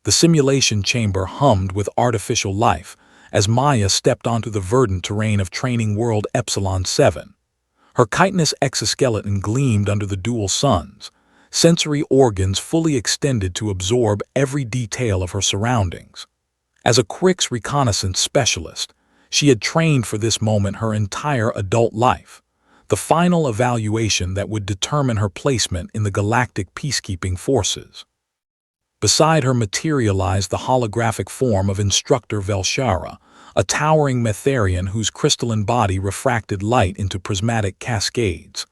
The simulation chamber hummed with artificial life as Maya stepped onto the verdant terrain of Training World Epsilon 7. Her chitinous exoskeleton gleamed under the dual suns, sensory organs fully extended to absorb every detail of her surroundings. As a Crix reconnaissance specialist, she had trained for this moment her entire adult life, the final evaluation that would determine her placement in the galactic peacekeeping forces. Beside her materialized the holographic form of Instructor Velshara, a towering Metherian whose crystalline body refracted light into prismatic cascades.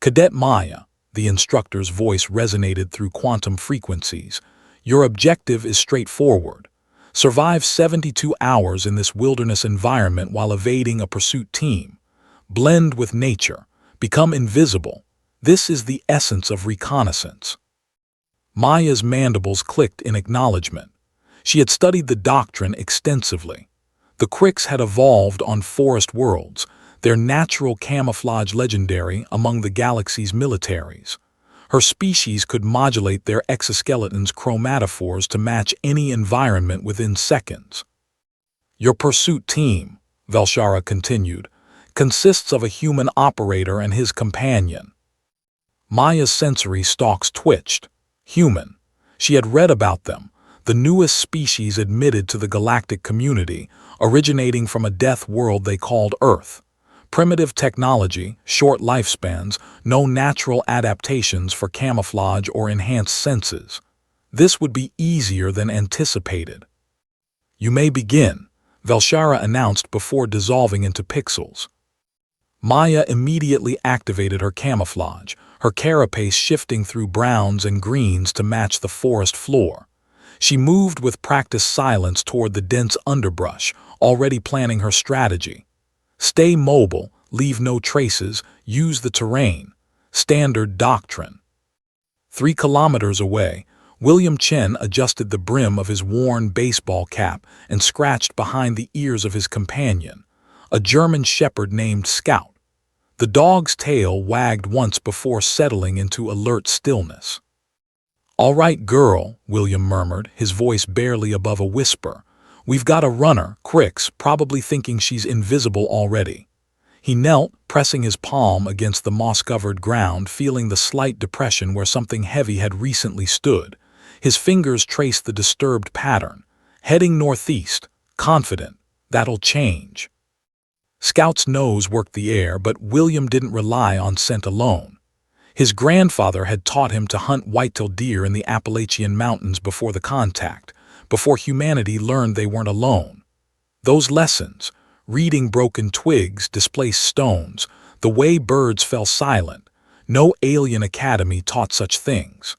"Cadet Maya," the instructor's voice resonated through quantum frequencies, "your objective is straightforward. Survive 72 hours in this wilderness environment while evading a pursuit team. Blend with nature. Become invisible. This is the essence of reconnaissance." Maya's mandibles clicked in acknowledgement. She had studied the doctrine extensively. The Crix had evolved on forest worlds, their natural camouflage legendary among the galaxy's militaries. Her species could modulate their exoskeleton's chromatophores to match any environment within seconds. "Your pursuit team," Velshara continued, "consists of a human operator and his companion." Maya's sensory stalks twitched. Human. She had read about them, the newest species admitted to the galactic community, originating from a death world they called Earth. Primitive technology, short lifespans, no natural adaptations for camouflage or enhanced senses. This would be easier than anticipated. "You may begin," Velshara announced before dissolving into pixels. Maya immediately activated her camouflage, her carapace shifting through browns and greens to match the forest floor. She moved with practiced silence toward the dense underbrush, already planning her strategy. "Stay mobile, leave no traces, use the terrain." Standard doctrine. 3 kilometers away, William Chen adjusted the brim of his worn baseball cap and scratched behind the ears of his companion, a German shepherd named Scout. The dog's tail wagged once before settling into alert stillness. "All right, girl," William murmured, his voice barely above a whisper. "We've got a runner, Crix, probably thinking she's invisible already." He knelt, pressing his palm against the moss-covered ground, feeling the slight depression where something heavy had recently stood. His fingers traced the disturbed pattern. Heading northeast, confident, that'll change. Scout's nose worked the air, but William didn't rely on scent alone. His grandfather had taught him to hunt white-tailed deer in the Appalachian Mountains before the contact, before humanity learned they weren't alone. Those lessons, reading broken twigs, displaced stones, the way birds fell silent, no alien academy taught such things.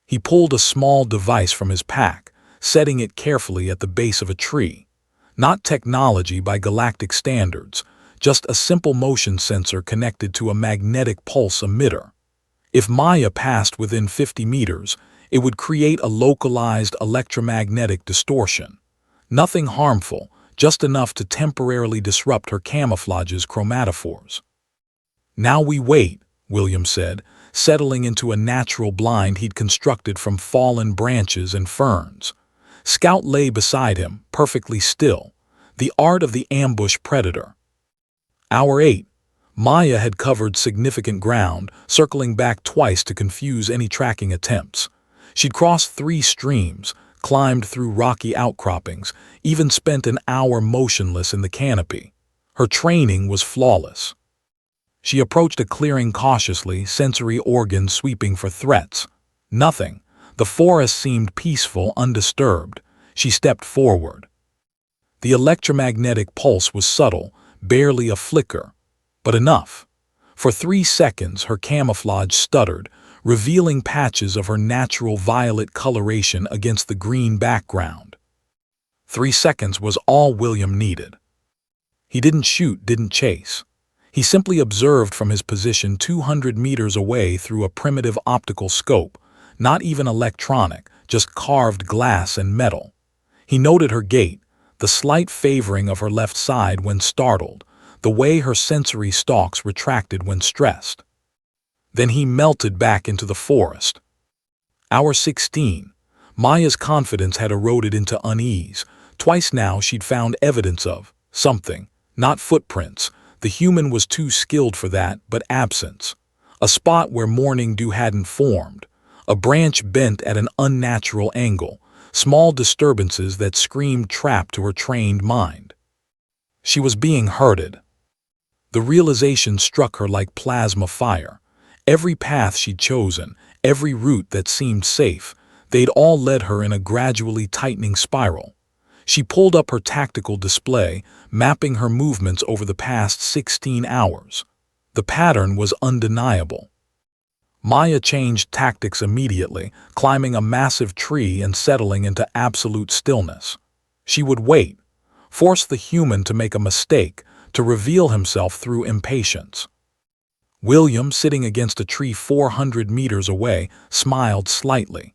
He pulled a small device from his pack, setting it carefully at the base of a tree. Not technology by galactic standards, just a simple motion sensor connected to a magnetic pulse emitter. If Maya passed within 50 meters, it would create a localized electromagnetic distortion. Nothing harmful, just enough to temporarily disrupt her camouflage's chromatophores. "Now we wait," William said, settling into a natural blind he'd constructed from fallen branches and ferns. Scout lay beside him, perfectly still, the art of the ambush predator. Hour 8. Maya had covered significant ground, circling back twice to confuse any tracking attempts. She'd crossed 3 streams, climbed through rocky outcroppings, even spent an hour motionless in the canopy. Her training was flawless. She approached a clearing cautiously, sensory organs sweeping for threats. Nothing. The forest seemed peaceful, undisturbed. She stepped forward. The electromagnetic pulse was subtle, barely a flicker, but enough. For 3 seconds her camouflage stuttered, revealing patches of her natural violet coloration against the green background. 3 seconds was all William needed. He didn't shoot, didn't chase. He simply observed from his position 200 meters away through a primitive optical scope, not even electronic, just carved glass and metal. He noted her gait, the slight favoring of her left side when startled, the way her sensory stalks retracted when stressed. Then he melted back into the forest. Hour 16. Maya's confidence had eroded into unease. Twice now she'd found evidence of something, not footprints. The human was too skilled for that, but absence. A spot where morning dew hadn't formed. A branch bent at an unnatural angle. Small disturbances that screamed trap to her trained mind. She was being herded. The realization struck her like plasma fire. Every path she'd chosen, every route that seemed safe, they'd all led her in a gradually tightening spiral. She pulled up her tactical display, mapping her movements over the past 16 hours. The pattern was undeniable. Maya changed tactics immediately, climbing a massive tree and settling into absolute stillness. She would wait, force the human to make a mistake, to reveal himself through impatience. William, sitting against a tree 400 meters away, smiled slightly.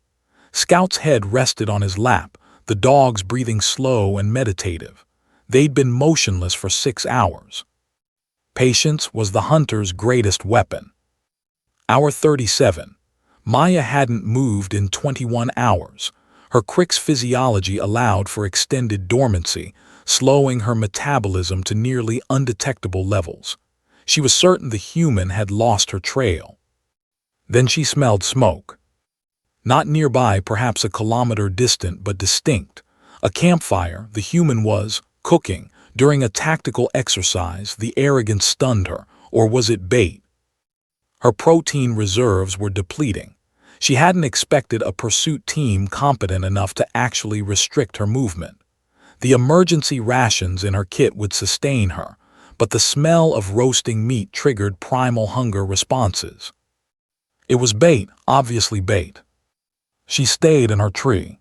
Scout's head rested on his lap, the dogs breathing slow and meditative. They'd been motionless for 6 hours. Patience was the hunter's greatest weapon. Hour 37. Maya hadn't moved in 21 hours. Her Crick's physiology allowed for extended dormancy, slowing her metabolism to nearly undetectable levels. She was certain the human had lost her trail. Then she smelled smoke. Not nearby, perhaps a kilometer distant, but distinct. A campfire. The human was cooking. During a tactical exercise, the arrogance stunned her. Or was it bait? Her protein reserves were depleting. She hadn't expected a pursuit team competent enough to actually restrict her movement. The emergency rations in her kit would sustain her, but the smell of roasting meat triggered primal hunger responses. It was bait, obviously bait. She stayed in her tree.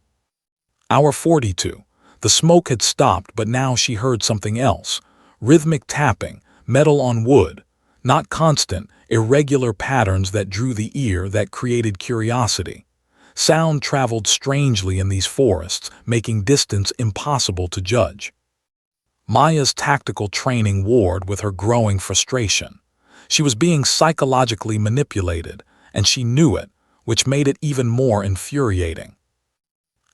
Hour 42. The smoke had stopped, but now she heard something else. Rhythmic tapping, metal on wood. Not constant, irregular patterns that drew the ear, that created curiosity. Sound traveled strangely in these forests, making distance impossible to judge. Maya's tactical training warred with her growing frustration. She was being psychologically manipulated, and she knew it, which made it even more infuriating.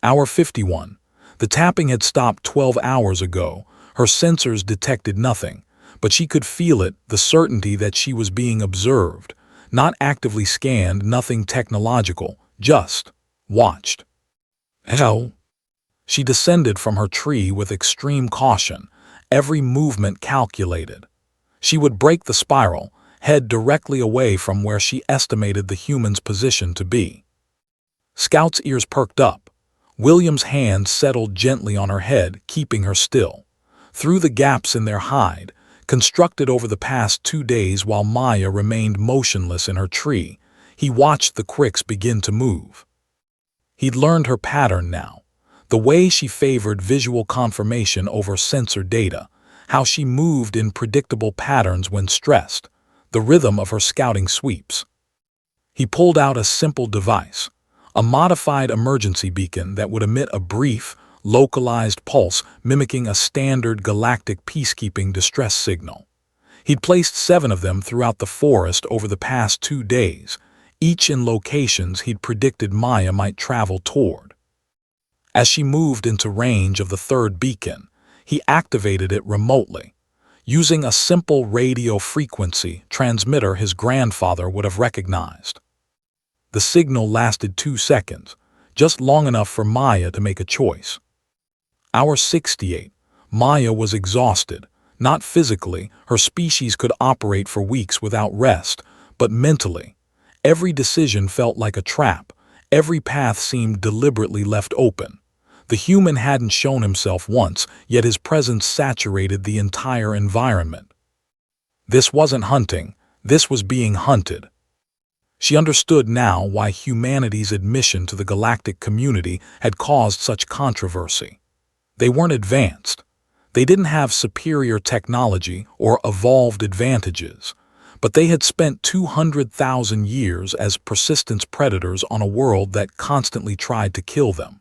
Hour 51. The tapping had stopped 12 hours ago. Her sensors detected nothing, but she could feel it, the certainty that she was being observed, not actively scanned, nothing technological, just watched. Hell. She descended from her tree with extreme caution, every movement calculated. She would break the spiral, head directly away from where she estimated the human's position to be. Scout's ears perked up. William's hand settled gently on her head, keeping her still. Through the gaps in their hide, constructed over the past 2 days while Maya remained motionless in her tree, he watched the Cricks begin to move. He'd learned her pattern now, the way she favored visual confirmation over sensor data, how she moved in predictable patterns when stressed, the rhythm of her scouting sweeps. He pulled out a simple device, a modified emergency beacon that would emit a brief, localized pulse mimicking a standard galactic peacekeeping distress signal. He'd placed 7 of them throughout the forest over the past 2 days, each in locations he'd predicted Maya might travel toward. As she moved into range of the 3rd beacon, he activated it remotely, using a simple radio frequency transmitter his grandfather would have recognized. The signal lasted 2 seconds, just long enough for Maya to make a choice. Hour 68. Maya was exhausted. Not physically, her species could operate for weeks without rest, but mentally. Every decision felt like a trap. Every path seemed deliberately left open. The human hadn't shown himself once, yet his presence saturated the entire environment. This wasn't hunting, this was being hunted. She understood now why humanity's admission to the galactic community had caused such controversy. They weren't advanced. They didn't have superior technology or evolved advantages, but they had spent 200,000 years as persistent predators on a world that constantly tried to kill them.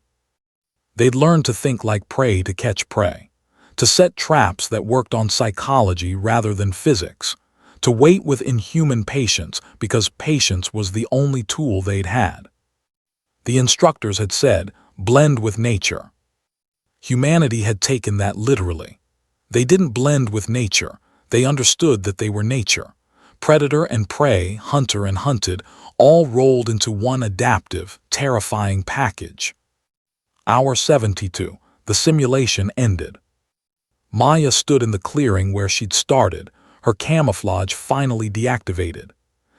They'd learned to think like prey to catch prey, to set traps that worked on psychology rather than physics, to wait with inhuman patience because patience was the only tool they'd had. The instructors had said, blend with nature. Humanity had taken that literally. They didn't blend with nature. They understood that they were nature. Predator and prey, hunter and hunted, all rolled into one adaptive, terrifying package. Hour 72. The simulation ended. Maya stood in the clearing where she'd started, her camouflage finally deactivated.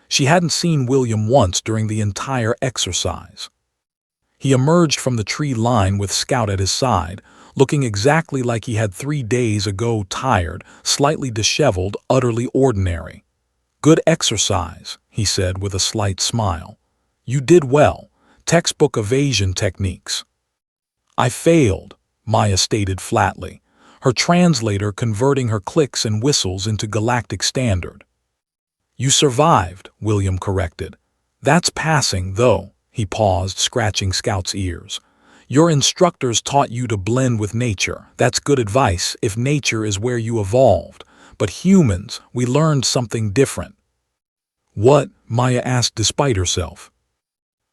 She hadn't seen William once during the entire exercise. He emerged from the tree line with Scout at his side, looking exactly like he had 3 days ago, tired, slightly disheveled, utterly ordinary. "Good exercise," he said with a slight smile. "You did well. Textbook evasion techniques." "I failed," Maya stated flatly, her translator converting her clicks and whistles into galactic standard. "You survived," William corrected. "That's passing, though." He paused, scratching Scout's ears. "Your instructors taught you to blend with nature. That's good advice if nature is where you evolved. But humans, we learned something different." "What?" Maya asked despite herself.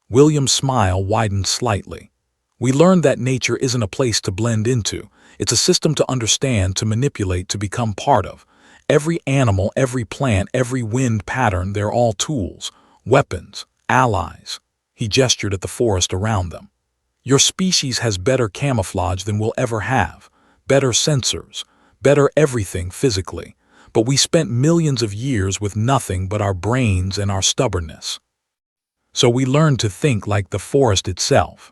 William's smile widened slightly. "We learned that nature isn't a place to blend into. It's a system to understand, to manipulate, to become part of. Every animal, every plant, every wind pattern, they're all tools, weapons, allies." He gestured at the forest around them. "Your species has better camouflage than we'll ever have, better sensors, better everything physically. But we spent millions of years with nothing but our brains and our stubbornness. So we learned to think like the forest itself."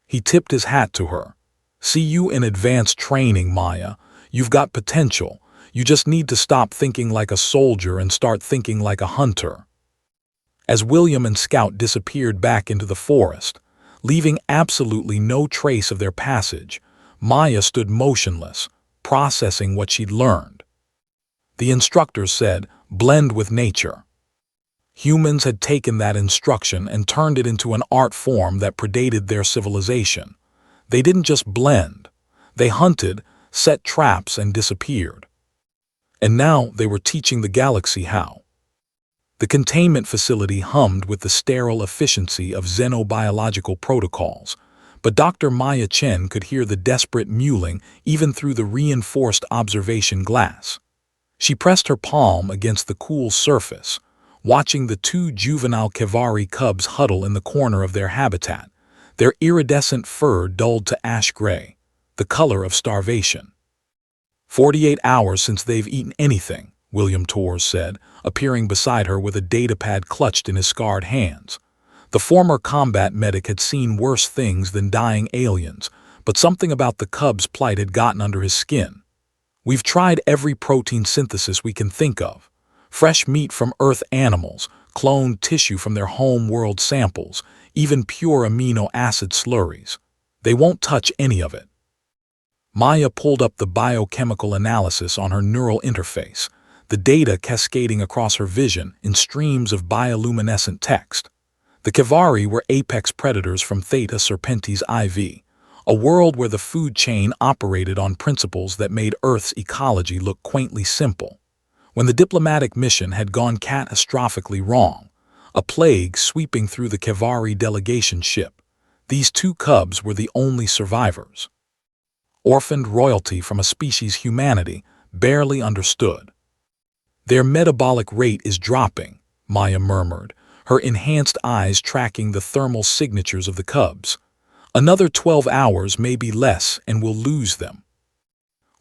He tipped his hat to her. "See you in advanced training, Maya. You've got potential. You just need to stop thinking like a soldier and start thinking like a hunter." As William and Scout disappeared back into the forest, leaving absolutely no trace of their passage, Maya stood motionless, processing what she'd learned. The instructor said, "Blend with nature." Humans had taken that instruction and turned it into an art form that predated their civilization. They didn't just blend. They hunted, set traps, and disappeared. And now they were teaching the galaxy how. The containment facility hummed with the sterile efficiency of xenobiological protocols, but Dr. Maya Chen could hear the desperate mewling even through the reinforced observation glass. She pressed her palm against the cool surface, watching the 2 juvenile Kevari cubs huddle in the corner of their habitat, their iridescent fur dulled to ash gray, the color of starvation. 48 hours since they've eaten anything," William Torres said, appearing beside her with a datapad clutched in his scarred hands. The former combat medic had seen worse things than dying aliens, but something about the cubs' plight had gotten under his skin. "We've tried every protein synthesis we can think of. Fresh meat from Earth animals, cloned tissue from their home world samples, even pure amino acid slurries. They won't touch any of it." Maya pulled up the biochemical analysis on her neural interface, the data cascading across her vision in streams of bioluminescent text. The Kevari were apex predators from Theta Serpentis IV, a world where the food chain operated on principles that made Earth's ecology look quaintly simple. When the diplomatic mission had gone catastrophically wrong, a plague sweeping through the Kevari delegation ship, these 2 cubs were the only survivors. Orphaned royalty from a species humanity barely understood. "Their metabolic rate is dropping," Maya murmured, her enhanced eyes tracking the thermal signatures of the cubs. "Another 12 hours, maybe less, and we'll lose them."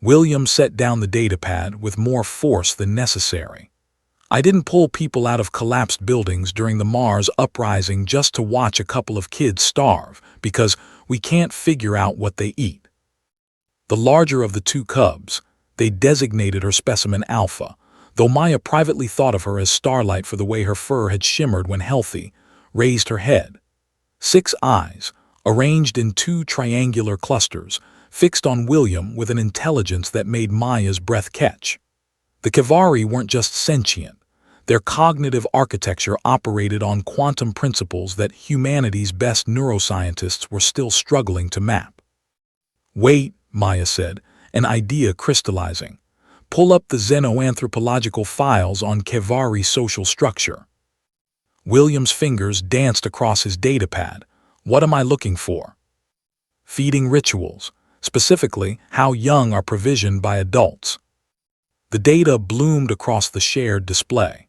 William set down the datapad with more force than necessary. "I didn't pull people out of collapsed buildings during the Mars uprising just to watch a couple of kids starve, because we can't figure out what they eat." The larger of the 2 cubs, they designated her specimen Alpha, though Maya privately thought of her as Starlight for the way her fur had shimmered when healthy, raised her head. 6 eyes, arranged in 2 triangular clusters, fixed on William with an intelligence that made Maya's breath catch. The Kevari weren't just sentient. Their cognitive architecture operated on quantum principles that humanity's best neuroscientists were still struggling to map. "Wait," Maya said, an idea crystallizing. "Pull up the xenoanthropological files on Kevari social structure." William's fingers danced across his datapad. "What am I looking for?" feeding rituals, specifically how young are provisioned by adults. The data bloomed across the shared display.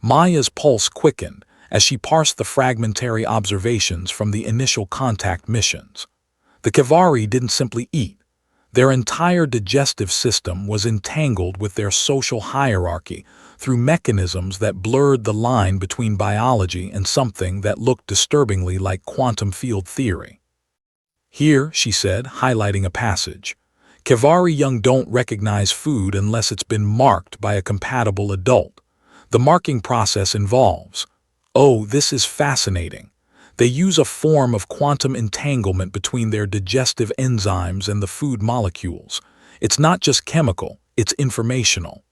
Maya's pulse quickened as she parsed the fragmentary observations from the initial contact missions. The Kevari didn't simply eat. Their entire digestive system was entangled with their social hierarchy through mechanisms that blurred the line between biology and something that looked disturbingly like quantum field theory. Here, she said, highlighting a passage, Kevari young don't recognize food unless it's been marked by a compatible adult. The marking process involves, oh, this is fascinating. They use a form of quantum entanglement between their digestive enzymes and the food molecules. It's not just chemical, it's informational.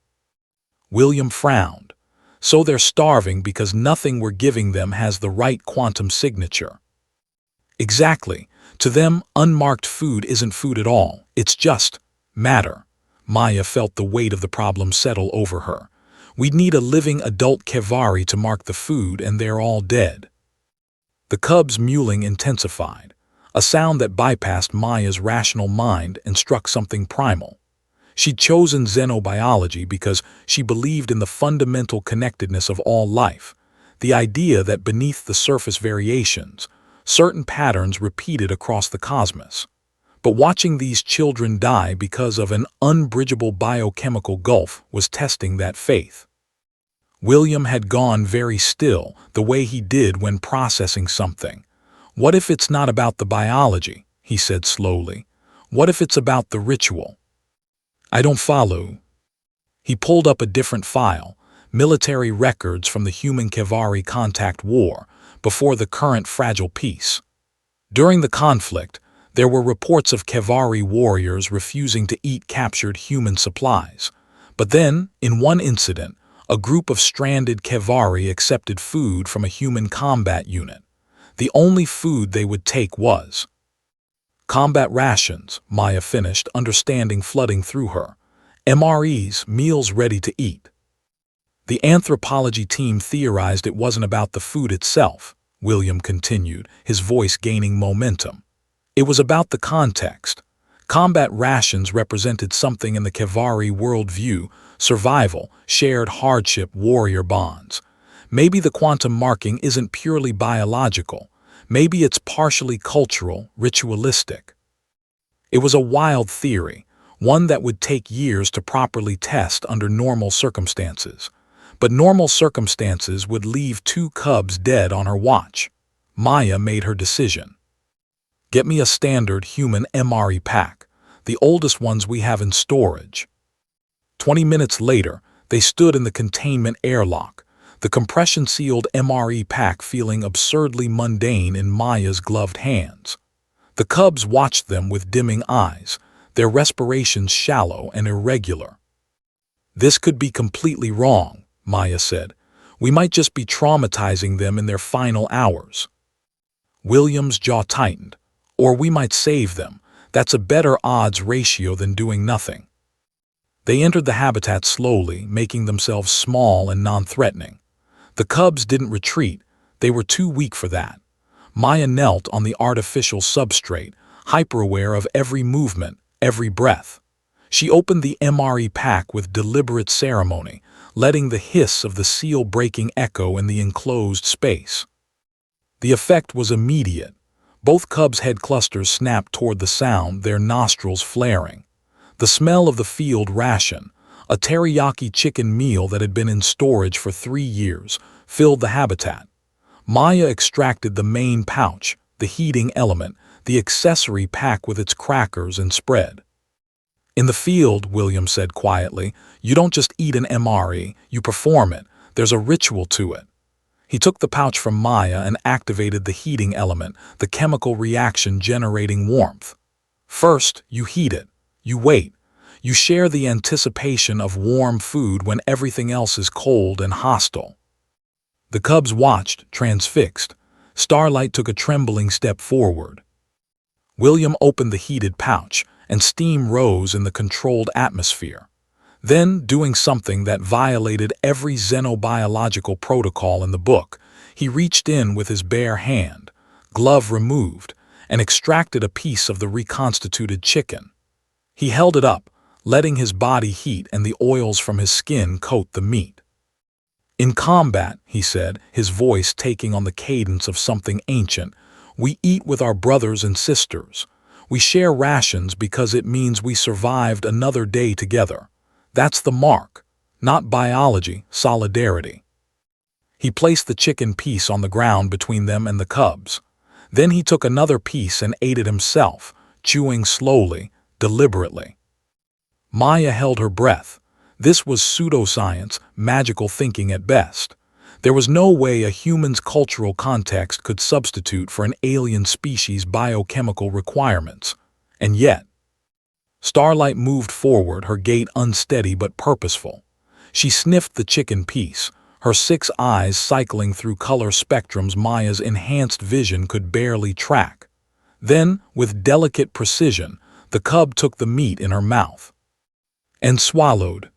William frowned. So they're starving because nothing we're giving them has the right quantum signature. Exactly. To them, unmarked food isn't food at all. It's just matter. Maya felt the weight of the problem settle over her. We'd need a living adult Kevari to mark the food, and they're all dead. The cub's mewling intensified, a sound that bypassed Maya's rational mind and struck something primal. She'd chosen xenobiology because she believed in the fundamental connectedness of all life, the idea that beneath the surface variations, certain patterns repeated across the cosmos. But watching these children die because of an unbridgeable biochemical gulf was testing that faith. William had gone very still, the way he did when processing something. What if it's not about the biology, he said slowly. What if it's about the ritual? I don't follow. He pulled up a different file, military records from the human Kevari contact war, before the current fragile peace. During the conflict, there were reports of Kevari warriors refusing to eat captured human supplies. But then, in one incident, a group of stranded Kevari accepted food from a human combat unit. The only food they would take was combat rations, Maya finished, understanding flooding through her. MREs, meals ready to eat. The anthropology team theorized it wasn't about the food itself, William continued, his voice gaining momentum. It was about the context. Combat rations represented something in the Kevari worldview: survival, shared hardship, warrior bonds. Maybe the quantum marking isn't purely biological. Maybe it's partially cultural, ritualistic. It was a wild theory, one that would take years to properly test under normal circumstances. But normal circumstances would leave 2 cubs dead on her watch. Maya made her decision. Get me a standard human MRE pack, the oldest ones we have in storage. 20 minutes later, they stood in the containment airlock, the compression-sealed MRE pack feeling absurdly mundane in Maya's gloved hands. The cubs watched them with dimming eyes, their respirations shallow and irregular. This could be completely wrong, Maya said. We might just be traumatizing them in their final hours. William's jaw tightened. Or we might save them. That's a better odds ratio than doing nothing. They entered the habitat slowly, making themselves small and non-threatening. The cubs didn't retreat. They were too weak for that. Maya knelt on the artificial substrate, hyper-aware of every movement, every breath. She opened the MRE pack with deliberate ceremony, letting the hiss of the seal breaking echo in the enclosed space. The effect was immediate. Both cubs' head clusters snapped toward the sound, their nostrils flaring. The smell of the field ration, a teriyaki chicken meal that had been in storage for 3 years, filled the habitat. Maya extracted the main pouch, the heating element, the accessory pack with its crackers and spread. In the field, William said quietly, you don't just eat an MRE, you perform it. There's a ritual to it. He took the pouch from Maya and activated the heating element, the chemical reaction generating warmth. First, you heat it. You wait. You share the anticipation of warm food when everything else is cold and hostile. The cubs watched, transfixed. Starlight took a trembling step forward. William opened the heated pouch, and steam rose in the controlled atmosphere. Then, doing something that violated every xenobiological protocol in the book, he reached in with his bare hand, glove removed, and extracted a piece of the reconstituted chicken. He held it up, letting his body heat and the oils from his skin coat the meat. "In combat," he said, his voice taking on the cadence of something ancient, "we eat with our brothers and sisters. We share rations because it means we survived another day together. That's the mark. Not biology, solidarity." He placed the chicken piece on the ground between them and the cubs. Then he took another piece and ate it himself, chewing slowly, deliberately. Maya held her breath. This was pseudoscience, magical thinking at best. There was no way a human's cultural context could substitute for an alien species' biochemical requirements. And yet, Starlight moved forward, her gait unsteady but purposeful. She sniffed the chicken piece, her 6 eyes cycling through color spectrums Maya's enhanced vision could barely track. Then, with delicate precision, the cub took the meat in her mouth and swallowed.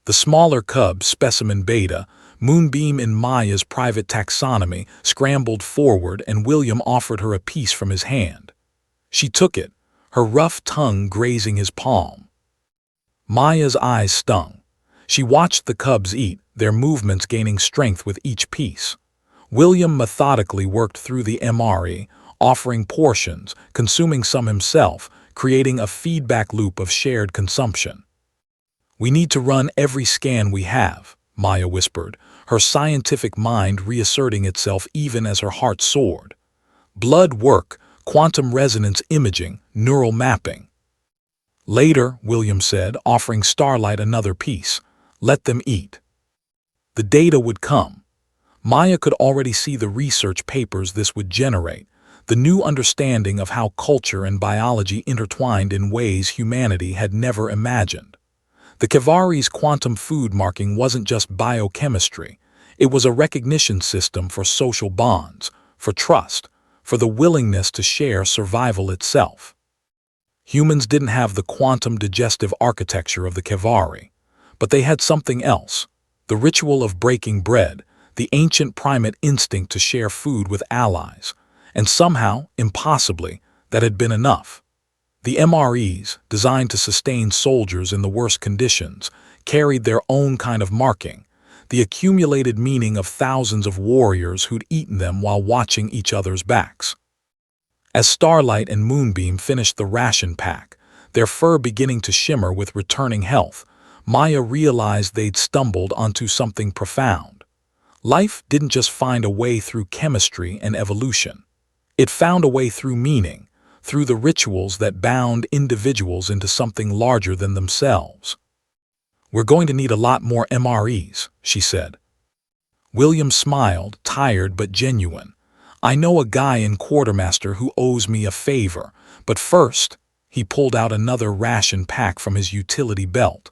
The smaller cub, specimen beta, Moonbeam in Maya's private taxonomy, scrambled forward and William offered her a piece from his hand. She took it, her rough tongue grazing his palm. Maya's eyes stung. She watched the cubs eat, their movements gaining strength with each piece. William methodically worked through the MRE, offering portions, consuming some himself, creating a feedback loop of shared consumption. "We need to run every scan we have," Maya whispered, her scientific mind reasserting itself even as her heart soared. "Blood work, quantum resonance imaging, neural mapping." "Later," William said, offering Starlight another piece. "Let them eat." The data would come. Maya could already see the research papers this would generate, the new understanding of how culture and biology intertwined in ways humanity had never imagined. The Kevari's quantum food marking wasn't just biochemistry. It was a recognition system for social bonds, for trust, for the willingness to share survival itself. Humans didn't have the quantum digestive architecture of the Kevari, but they had something else: the ritual of breaking bread, the ancient primate instinct to share food with allies, and somehow, impossibly, that had been enough. The MREs, designed to sustain soldiers in the worst conditions, carried their own kind of marking, the accumulated meaning of thousands of warriors who'd eaten them while watching each other's backs. As Starlight and Moonbeam finished the ration pack, their fur beginning to shimmer with returning health, Maya realized they'd stumbled onto something profound. Life didn't just find a way through chemistry and evolution. It found a way through meaning, through the rituals that bound individuals into something larger than themselves. "We're going to need a lot more MREs," she said. William smiled, tired but genuine. "I know a guy in Quartermaster who owes me a favor, but first," he pulled out another ration pack from his utility belt.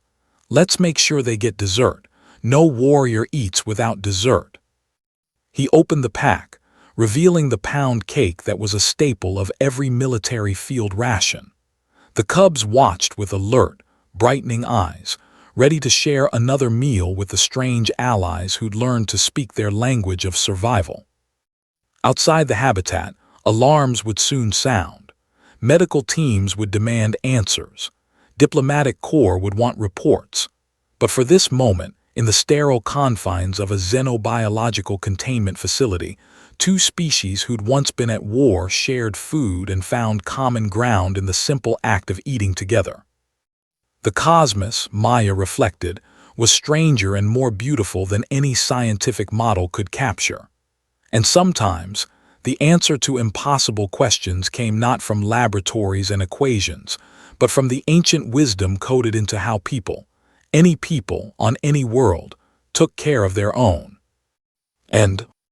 "Let's make sure they get dessert. No warrior eats without dessert." He opened the pack, revealing the pound cake that was a staple of every military field ration. The cubs watched with alert, brightening eyes, ready to share another meal with the strange allies who'd learned to speak their language of survival. Outside the habitat, alarms would soon sound. Medical teams would demand answers. Diplomatic corps would want reports. But for this moment, in the sterile confines of a xenobiological containment facility, 2 species who'd once been at war shared food and found common ground in the simple act of eating together. The cosmos, Maya reflected, was stranger and more beautiful than any scientific model could capture. And sometimes, the answer to impossible questions came not from laboratories and equations, but from the ancient wisdom coded into how people, any people on any world, took care of their own. And